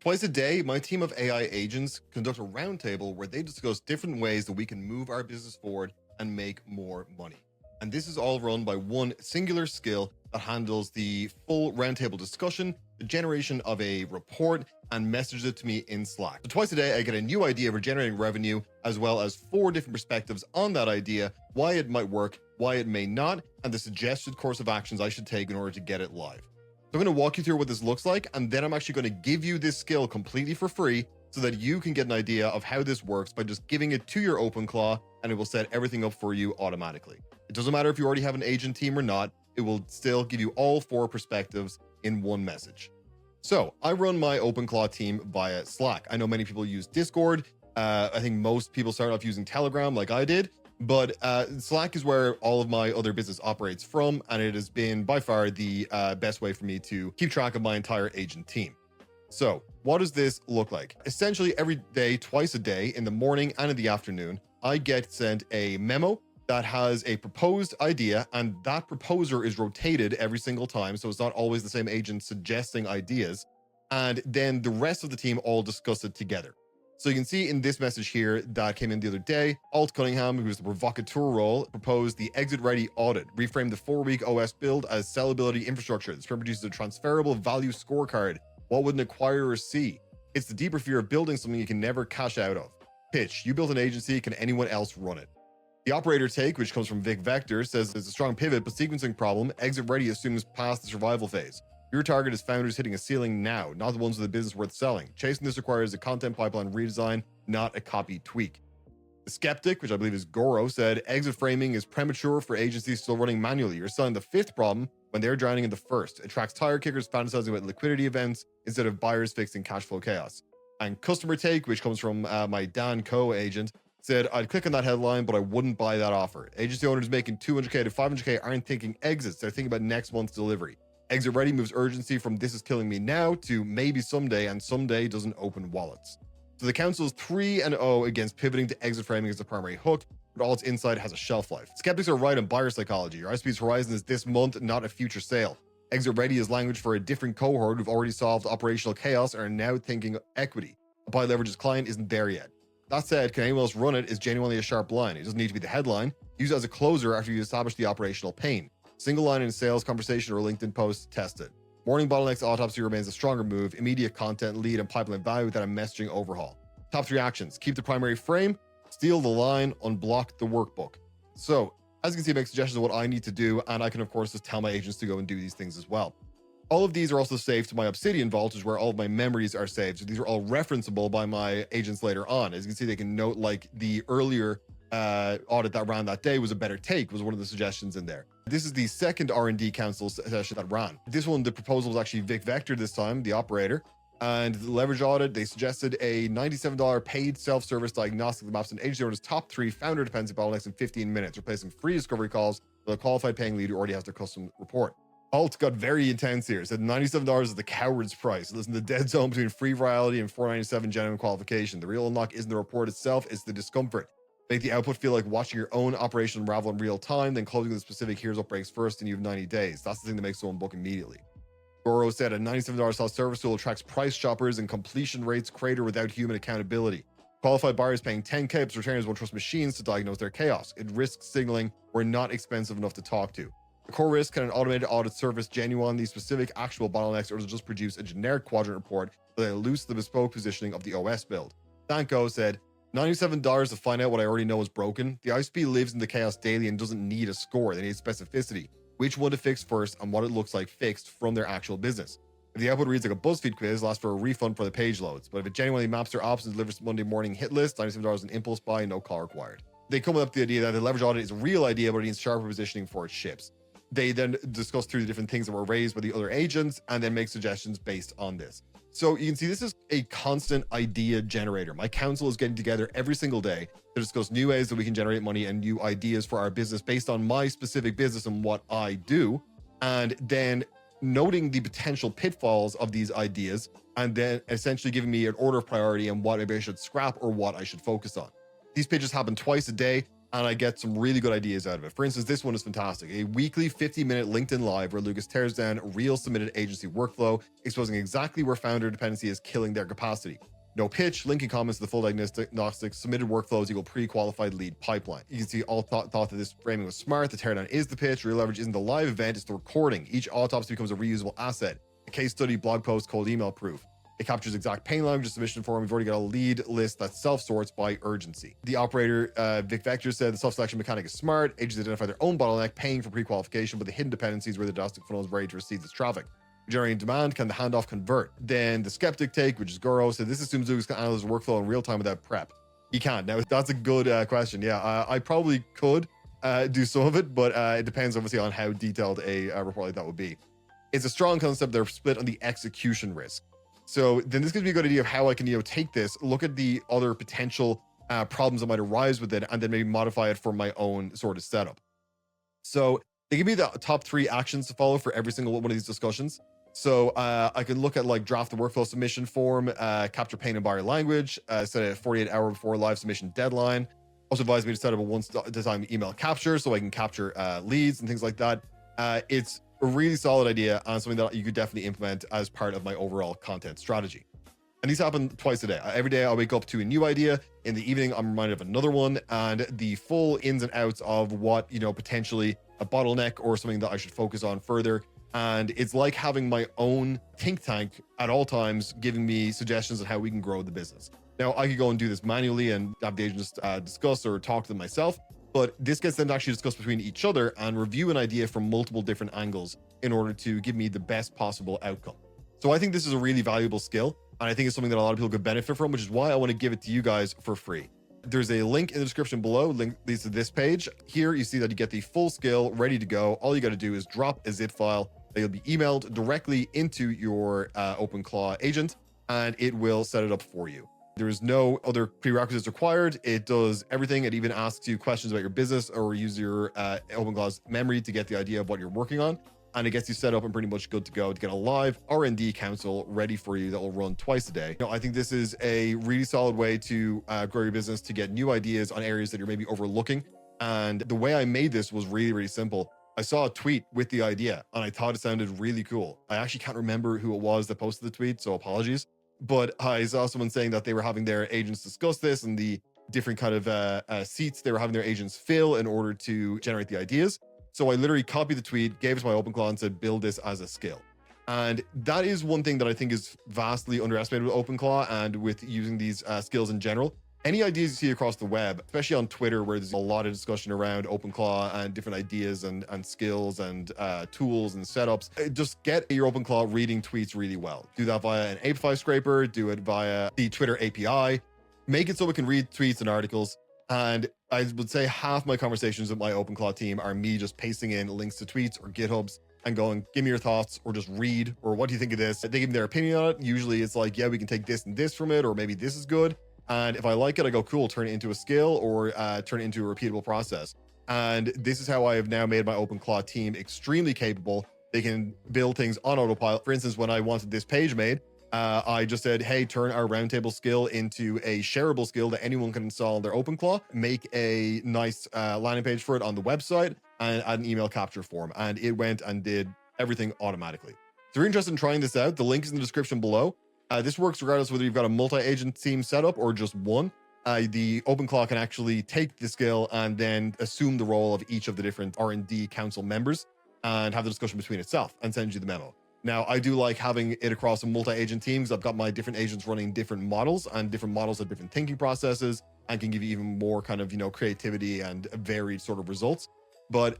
Twice a day, my team of AI agents conduct a roundtable where they discuss different ways that we can move our business forward and make more money. And this is all run by one singular skill that handles the full roundtable discussion, the generation of a report, and messages it to me in Slack. So twice a day, I get a new idea for generating revenue, as well as 4 different perspectives on that idea, why it might work, why it may not, and the suggested course of actions I should take in order to get it live. So I'm going to walk you through what this looks like, and then I'm actually going to give you this skill completely for free so that you can get an idea of how this works by just giving it to your OpenClaw, and it will set everything up for you automatically. It doesn't matter if you already have an agent team or not, it will still give you all 4 perspectives in one message. So I run my OpenClaw team via Slack. I know many people use Discord. I think most people start off using Telegram like I did. But Slack is where all of my other business operates from, and it has been by far the best way for me to keep track of my entire agent team. So what does this look like? Essentially, every day, twice a day, in the morning and in the afternoon, I get sent a memo that has a proposed idea, and that proposer is rotated every single time, so it's not always the same agent suggesting ideas, and then the rest of the team all discuss it together. So you can see in this message here that came in the other day, Alt Cunningham, who's the Provocateur role, proposed the exit-ready audit, reframed the 4-week OS build as sellability infrastructure. This produces a transferable value scorecard. What would an acquirer see? It's the deeper fear of building something you can never cash out of. Pitch, you built an agency, can anyone else run it? The operator take, which comes from Vic Vector, says there's a strong pivot, but sequencing problem. Exit ready assumes past the survival phase. Your target is founders hitting a ceiling now, not the ones with a business worth selling. Chasing this requires a content pipeline redesign, not a copy tweak. The Skeptic, which I believe is Goro, said exit framing is premature for agencies still running manually. You're selling the 5th problem when they're drowning in the 1st. It tracks tire kickers fantasizing about liquidity events instead of buyers fixing cash flow chaos. And Customer Take, which comes from my Dan Co agent, said, I'd click on that headline, but I wouldn't buy that offer. Agency owners making 200K to 500K aren't thinking exits. They're thinking about next month's delivery. Exit ready moves urgency from this is killing me now to maybe someday, and someday doesn't open wallets. So the council's 3-0 against pivoting to exit framing as the primary hook, but all its insight has a shelf life. Skeptics are right on buyer psychology. Your ISP's horizon is this month, not a future sale. Exit ready is language for a different cohort who've already solved operational chaos and are now thinking equity. A buy leverage's client isn't there yet. That said, can anyone else run it is genuinely a sharp line. It doesn't need to be the headline. Use it as a closer after you establish the operational pain. Single line in a sales conversation or LinkedIn post, test it. Morning bottlenecks autopsy remains a stronger move. Immediate content, lead, and pipeline value without a messaging overhaul. Top 3 actions. Keep the primary frame, steal the line, unblock the workbook. So, as you can see, I make suggestions of what I need to do, and I can, of course, just tell my agents to go and do these things as well. All of these are also saved to my Obsidian vault, which is where all of my memories are saved. So these are all referenceable by my agents later on. As you can see, they can note like the earlier audit that ran that day was a better take, was one of the suggestions in there. This is the second R&D council session that ran. This one, the proposal was actually Vic Vector this time, the operator. And the leverage audit, they suggested a $97 paid self-service diagnostic that maps an agency owner's top 3 founder dependency bottlenecks in 15 minutes, replacing free discovery calls with a qualified paying lead who already has their custom report. Alt got very intense here. Said $97 is the coward's price. Listen, the dead zone between free virality and $497 genuine qualification. The real unlock isn't the report itself, it's the discomfort. Make the output feel like watching your own operation unravel in real time, then closing the specific here's what breaks first, and you have 90 days. That's the thing that makes someone book immediately. Goro said a $97 self-service tool attracts price shoppers and completion rates crater without human accountability. Qualified buyers paying 10K, but retainers won't trust machines to diagnose their chaos. It risks signaling we're not expensive enough to talk to. The core risk, can an automated audit service genuinely specific actual bottlenecks, or does it just produce a generic quadrant report that eludes the bespoke positioning of the OS build? Danko said, $97 to find out what I already know is broken. The ISP lives in the chaos daily and doesn't need a score. They need specificity. Which one to fix first and what it looks like fixed from their actual business. If the output reads like a BuzzFeed quiz, it'll ask for a refund for the page loads. But if it genuinely maps their ops and delivers Monday morning hit list, $97 an impulse buy, no call required. They come up with the idea that the leverage audit is a real idea, but it needs sharper positioning before it ships. They then discuss through the different things that were raised by the other agents and then make suggestions based on this. So you can see this is a constant idea generator. My council is getting together every single day to discuss new ways that we can generate money and new ideas for our business based on my specific business and what I do. And then noting the potential pitfalls of these ideas and then essentially giving me an order of priority and what maybe I should scrap or what I should focus on. These pitches happen twice a day. and I get some really good ideas out of it. For instance, this one is fantastic. A weekly 50-minute LinkedIn Live where Lucas tears down real submitted agency workflow, exposing exactly where founder dependency is killing their capacity. No pitch, linking comments to the full diagnostic, submitted workflows equal pre-qualified lead pipeline. You can see all thought that this framing was smart. The teardown is the pitch. Real leverage isn't the live event, it's the recording. Each autopsy becomes a reusable asset. A case study, blog post, cold email proof. It captures exact pain language, submission form. We've already got a lead list that self-sorts by urgency. The operator, Vic Vector, said the self-selection mechanic is smart. Agents identify their own bottleneck, paying for pre-qualification, but the hidden dependencies where the diagnostic funnel is ready to receive this traffic. Generating demand, can the handoff convert? Then the Skeptic take, which is Goro, said this assumes Lucas can analyze the workflow in real time without prep. He can't. Now, that's a good question. Yeah, I probably could do some of it, but it depends obviously on how detailed a report like that would be. It's a strong concept. They're split on the execution risk. So then this gives me a good idea of how I can, take this, look at the other potential problems that might arise with it, and then maybe modify it for my own sort of setup. So they give me the top 3 actions to follow for every single one of these discussions. So I can look at like draft the workflow submission form, capture pain in buyer language, set a 48-hour before live submission deadline. Also advise me to set up a one-time email capture so I can capture leads and things like that. It's a really solid idea and something that you could definitely implement as part of my overall content strategy. And these happen twice a day. Every day I wake up to a new idea. In the evening, I'm reminded of another one, and the full ins and outs of what, potentially a bottleneck or something that I should focus on further. And it's like having my own think tank at all times, giving me suggestions on how we can grow the business. Now, I could go and do this manually and have the agents discuss or talk to them myself, but this gets them to actually discuss between each other and review an idea from multiple different angles in order to give me the best possible outcome. So I think this is a really valuable skill, and I think it's something that a lot of people could benefit from, which is why I want to give it to you guys for free. There's a link in the description below, link leads to this page. Here you see that you get the full skill ready to go. All you got to do is drop a zip file that will be emailed directly into your OpenClaw agent, and it will set it up for you. There is no other prerequisites required. It does everything. It even asks you questions about your business or use your OpenClaw's memory to get the idea of what you're working on. And it gets you set up and pretty much good to go to get a live R&D council ready for you that will run twice a day. I think this is a really solid way to grow your business, to get new ideas on areas that you're maybe overlooking. And the way I made this was really, really simple. I saw a tweet with the idea and I thought it sounded really cool. I actually can't remember who it was that posted the tweet, so apologies. But I saw someone saying that they were having their agents discuss this and the different kind of seats they were having their agents fill in order to generate the ideas. So I literally copied the tweet, gave it to my OpenClaw and said, build this as a skill. And that is one thing that I think is vastly underestimated with OpenClaw and with using these skills in general. Any ideas you see across the web, especially on Twitter, where there's a lot of discussion around OpenClaw and different ideas and skills and tools and setups, just get your OpenClaw reading tweets really well. Do that via an API scraper, do it via the Twitter API, make it so it can read tweets and articles. And I would say half my conversations with my OpenClaw team are me just pasting in links to tweets or GitHubs and going, give me your thoughts, or just read, or what do you think of this? They give me their opinion on it. Usually it's like, yeah, we can take this and this from it, or maybe this is good. And if I like it, I go, cool, turn it into a skill or turn it into a repeatable process. And this is how I have now made my OpenClaw team extremely capable. They can build things on autopilot. For instance, when I wanted this page made, I just said, hey, turn our Roundtable skill into a shareable skill that anyone can install on their OpenClaw, make a nice landing page for it on the website, and add an email capture form. And it went and did everything automatically. If you're interested in trying this out, the link is in the description below. This works regardless whether you've got a multi-agent team setup or just one. The OpenClaw can actually take the skill and then assume the role of each of the different R&D council members and have the discussion between itself and send you the memo. Now, I do like having it across a multi-agent teams. I've got my different agents running different models, and different models have different thinking processes and can give you even more kind of, creativity and varied sort of results. But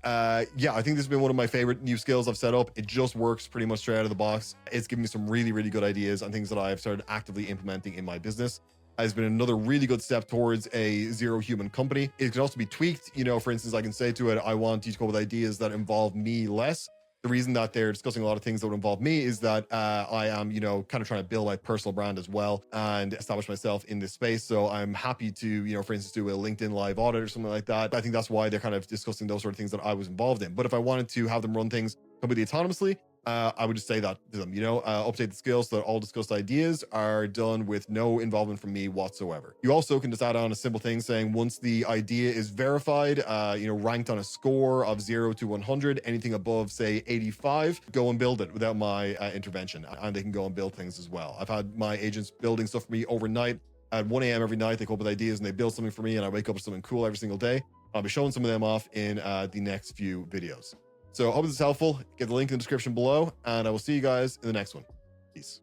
yeah, I think this has been one of my favorite new skills I've set up. It just works pretty much straight out of the box. It's given me some really, really good ideas on things that I've started actively implementing in my business. It's been another really good step towards a zero human company. It can also be tweaked. For instance, I can say to it, I want you to come up with ideas that involve me less. The reason that they're discussing a lot of things that would involve me is that I am, kind of trying to build my personal brand as well and establish myself in this space. So I'm happy to, for instance, do a LinkedIn live audit or something like that. I think that's why they're kind of discussing those sort of things that I was involved in. But if I wanted to have them run things completely autonomously, I would just say that to them, update the skills so that all discussed ideas are done with no involvement from me whatsoever. You also can just add on a simple thing saying once the idea is verified, ranked on a score of 0 to 100, anything above, say, 85, go and build it without my intervention. And they can go and build things as well. I've had my agents building stuff for me overnight. At 1 a.m. every night, they come up with ideas and they build something for me, and I wake up with something cool every single day. I'll be showing some of them off in the next few videos. So I hope this is helpful. Get the link in the description below, and I will see you guys in the next one. Peace.